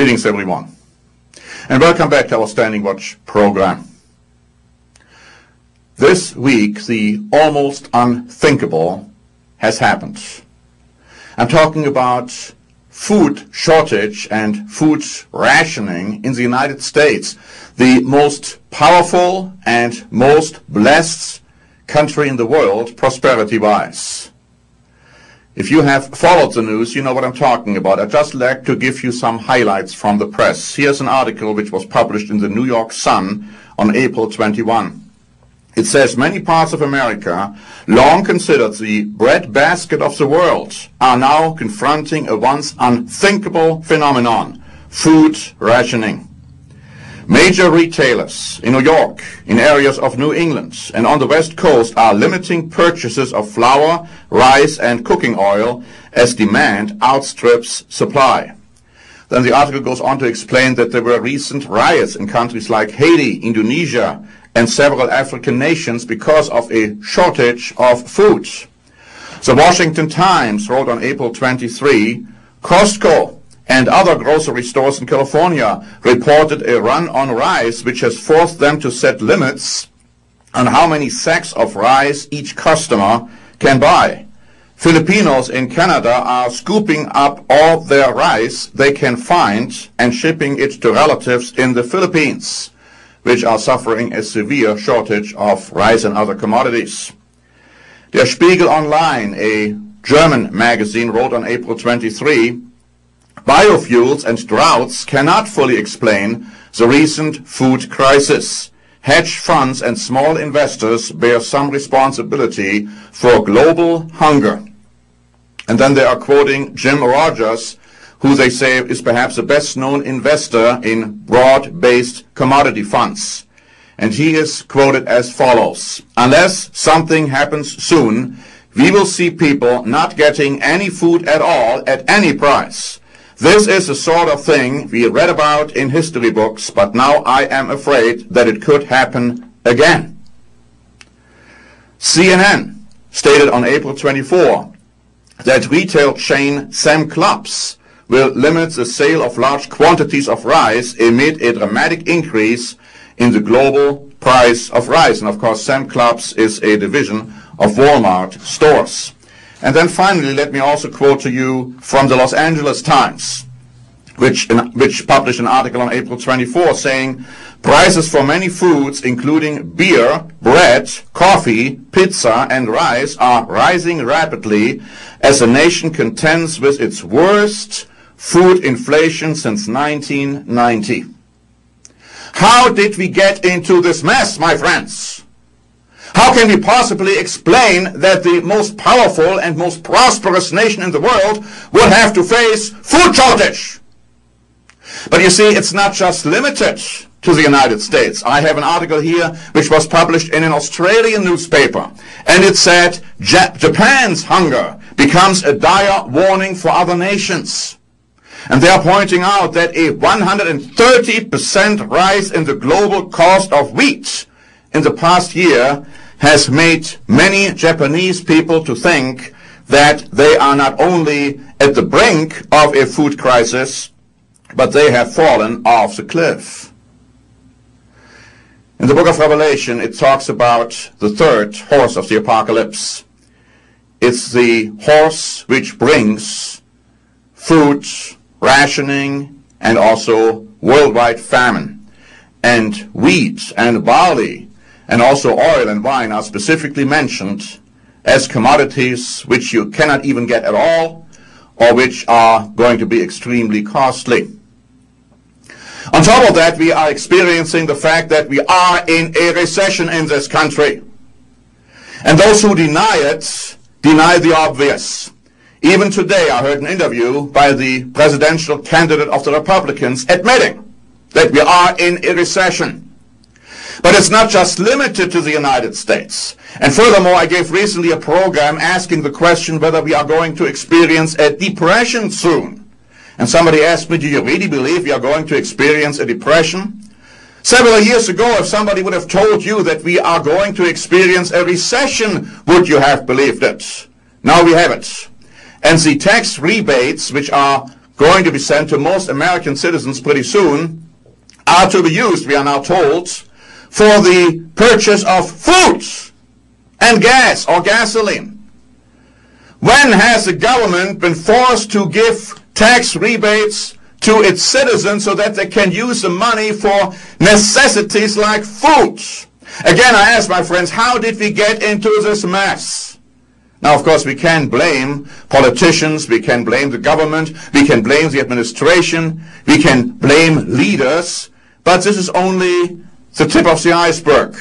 Greetings everyone, and welcome back to our Standing Watch program. This week, the almost unthinkable has happened. I'm talking about food shortage and food rationing in the United States, the most powerful and most blessed country in the world, prosperity-wise. If you have followed the news, you know what I'm talking about. I'd just like to give you some highlights from the press. Here's an article which was published in the New York Sun on April 21. It says, many parts of America, long considered the breadbasket of the world, are now confronting a once unthinkable phenomenon, food rationing. Major retailers in New York, in areas of New England, and on the West Coast are limiting purchases of flour, rice, and cooking oil as demand outstrips supply. Then the article goes on to explain that there were recent riots in countries like Haiti, Indonesia, and several African nations because of a shortage of food. The Washington Times wrote on April 23, Costco and other grocery stores in California reported a run on rice which has forced them to set limits on how many sacks of rice each customer can buy. Filipinos in Canada are scooping up all their rice they can find and shipping it to relatives in the Philippines, which are suffering a severe shortage of rice and other commodities. Der Spiegel Online, a German magazine, wrote on April 23, biofuels and droughts cannot fully explain the recent food crisis. Hedge funds and small investors bear some responsibility for global hunger. And then they are quoting Jim Rogers, who they say is perhaps the best-known investor in broad-based commodity funds. And he is quoted as follows, unless something happens soon, we will see people not getting any food at all at any price. This is the sort of thing we read about in history books, but now I am afraid that it could happen again. CNN stated on April 24 that retail chain Sam Clubs will limit the sale of large quantities of rice amid a dramatic increase in the global price of rice. And of course, Sam Clubs is a division of Walmart stores. And then finally, let me also quote to you from the Los Angeles Times, which published an article on April 24 saying, prices for many foods, including beer, bread, coffee, pizza, and rice, are rising rapidly as the nation contends with its worst food inflation since 1990. How did we get into this mess, my friends? How can we possibly explain that the most powerful and most prosperous nation in the world will have to face food shortage? But you see, it's not just limited to the United States. I have an article here which was published in an Australian newspaper, and it said Japan's hunger becomes a dire warning for other nations. And they are pointing out that a 130% rise in the global cost of wheat in the past year has made many Japanese people to think that they are not only at the brink of a food crisis, but they have fallen off the cliff. In the book of Revelation, it talks about the third horse of the apocalypse. It's the horse which brings food rationing and also worldwide famine. And wheat and barley and also oil and wine are specifically mentioned as commodities which you cannot even get at all or which are going to be extremely costly. On top of that, we are experiencing the fact that we are in a recession in this country. And those who deny it, deny the obvious. Even today, I heard an interview by the presidential candidate of the Republicans admitting that we are in a recession. But it's not just limited to the United States. And furthermore, I gave recently a program asking the question whether we are going to experience a depression soon. And somebody asked me, do you really believe we are going to experience a depression? Several years ago, if somebody would have told you that we are going to experience a recession, would you have believed it? Now we have it. And the tax rebates, which are going to be sent to most American citizens pretty soon are to be used, we are now told, for the purchase of food and gas or gasoline. When has the government been forced to give tax rebates to its citizens so that they can use the money for necessities like food? Again, I ask my friends, how did we get into this mess? Now, of course, we can blame politicians, we can blame the government, we can blame the administration, we can blame leaders, but this is only the tip of the iceberg.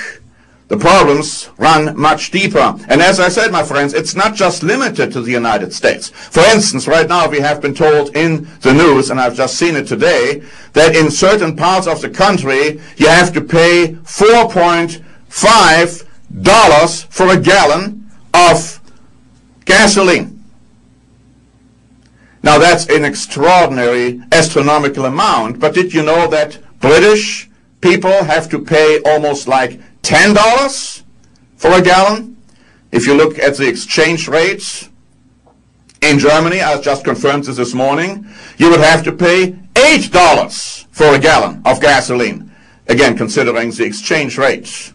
The problems run much deeper. And as I said, my friends, it's not just limited to the United States. For instance, right now we have been told in the news, and I've just seen it today, that in certain parts of the country you have to pay $4.5 for a gallon of gasoline. Now that's an extraordinary astronomical amount, but did you know that British people have to pay almost like $10 for a gallon? If you look at the exchange rates in Germany, I just confirmed this morning, you would have to pay $8 for a gallon of gasoline. Again, considering the exchange rates.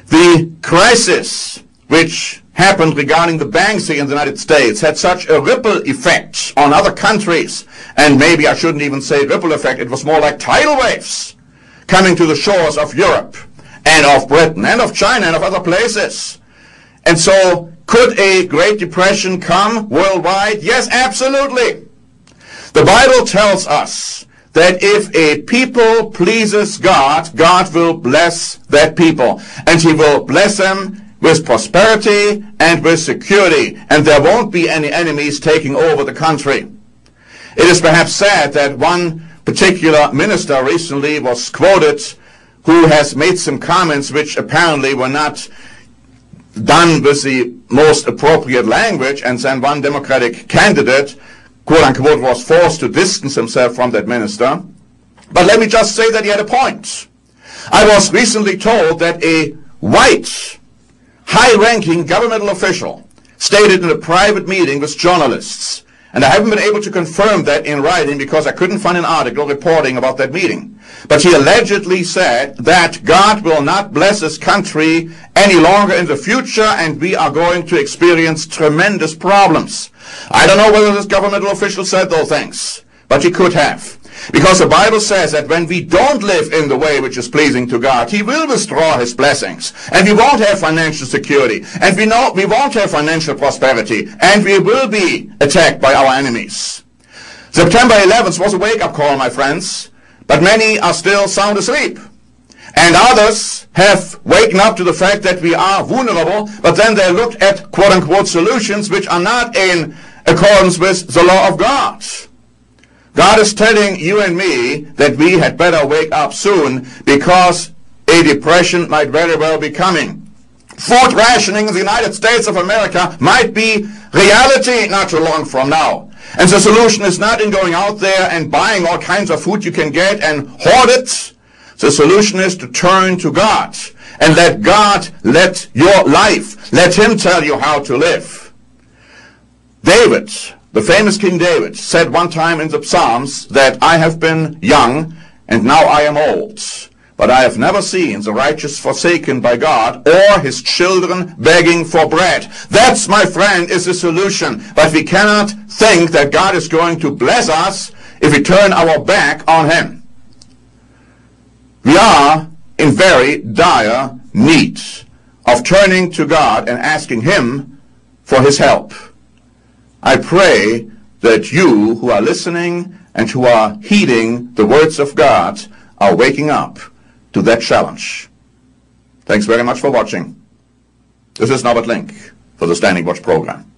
The crisis which happened regarding the banks in the United States had such a ripple effect on other countries, and maybe I shouldn't even say ripple effect, it was more like tidal waves coming to the shores of Europe and of Britain and of China and of other places. And so, could a Great Depression come worldwide? Yes, absolutely. The Bible tells us that if a people pleases God, God will bless that people. And He will bless them with prosperity and with security. And there won't be any enemies taking over the country. It is perhaps sad that one particular minister recently was quoted who has made some comments which apparently were not done with the most appropriate language, and then one Democratic candidate, quote-unquote, was forced to distance himself from that minister. But let me just say that he had a point. I was recently told that a white, high-ranking governmental official stated in a private meeting with journalists, and I haven't been able to confirm that in writing because I couldn't find an article reporting about that meeting. But he allegedly said that God will not bless this country any longer in the future, and we are going to experience tremendous problems. I don't know whether this governmental official said those things, but he could have. Because the Bible says that when we don't live in the way which is pleasing to God, He will withdraw His blessings. And we won't have financial security. And we won't have financial prosperity. And we will be attacked by our enemies. September 11th was a wake-up call, my friends. But many are still sound asleep. And others have waken up to the fact that we are vulnerable, but then they look at quote-unquote solutions which are not in accordance with the law of God. God is telling you and me that we had better wake up soon because a depression might very well be coming. Food rationing in the United States of America might be reality not too long from now. And the solution is not in going out there and buying all kinds of food you can get and hoard it. The solution is to turn to God and let God let your life, let Him tell you how to live. David, the famous King David, said one time in the Psalms that I have been young and now I am old, but I have never seen the righteous forsaken by God or his children begging for bread. That's, my friend, is the solution. But we cannot think that God is going to bless us if we turn our back on Him. We are in very dire need of turning to God and asking Him for His help. I pray that you who are listening and who are heeding the words of God are waking up to that challenge. Thanks very much for watching. This is Norbert Link for the Standing Watch program.